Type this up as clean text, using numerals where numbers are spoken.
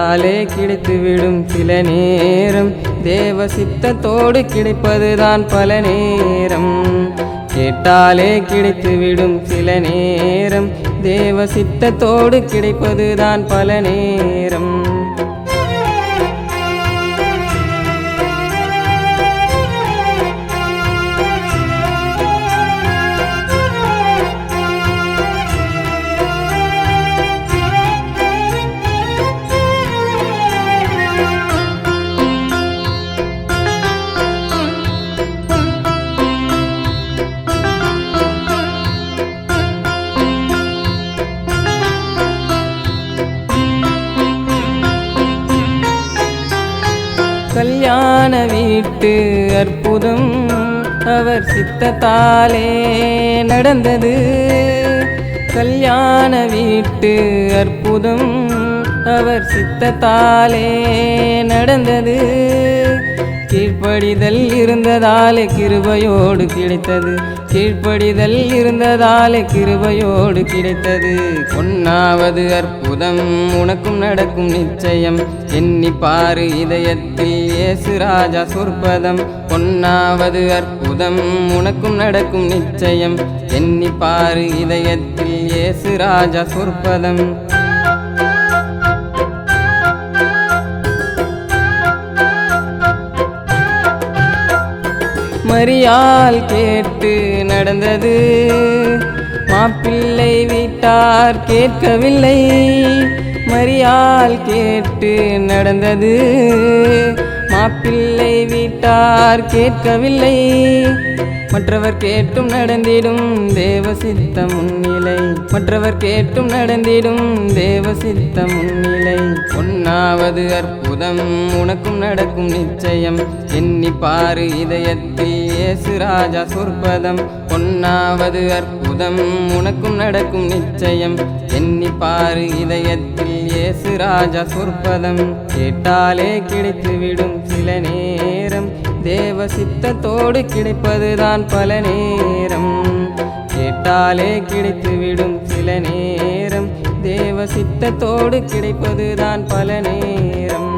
கேட்டாலே கிடைத்துவிடும் சில நேரம், தேவ சித்தத்தோடு கிடைப்பதுதான் பல நேரம். கேட்டாலே கிடைத்துவிடும் சில நேரம், தேவ சித்தத்தோடு கிடைப்பதுதான் பல நேரம். கல்யாண வீட்டு அற்புதம் அவர் சித்தத்தாலே நடந்தது. கல்யாண வீட்டு அற்புதம் அவர் சித்தத்தாலே நடந்தது. கீழ்ப்படிதல் இருந்ததாலே கிருபையோடு கிடைத்தது. கீழ்ப்படிதல் இருந்ததாலே கிருபையோடு கிடைத்தது. பொன்னாவது அற்புதம் உனக்கும் நடக்கும் நிச்சயம், எண்ணி பாரு இதயத்தில் இயேசு ராஜா சொற்பதம். பொன்னாவது அற்புதம் உனக்கும் நடக்கும் நிச்சயம், எண்ணி பாரு இதயத்தில் இயேசு ராஜா சொற்பதம். மரியாள் கேட்டு நடந்தது, மாப்பிள்ளை வீட்டார் கேட்கவில்லை. மரியாள் கேட்டு நடந்தது, மாப்பிள்ளை வீட்டார் கேட்கவில்லை. மற்றவர் கேட்டும் நடந்திடும் தேவ சித்தம் முன்னிலை. மற்றவர் கேட்டும் நடந்திடும் தேவ சித்தம் முன்னிலை. பொன்னாவது அற்புதம் உனக்கும் நடக்கும் நிச்சயம், எண்ணி பாரு இதயத்தில் இயேசு ராஜா சொற்பதம். பொன்னாவது அற்புதம் உனக்கும் நடக்கும் நிச்சயம், எண்ணி பாரு இதயத்தில் இயேசு ராஜா சொற்பதம். கேட்டாலே கிடைத்துவிடும் சில நேரம், தேவ சித்தத்தோடு கிடைப்பதுதான் பல நேரம். கேட்டாலே கிடைத்துவிடும் சில நேரம், தேவ சித்தத்தோடு கிடைப்பதுதான் பல நேரம்.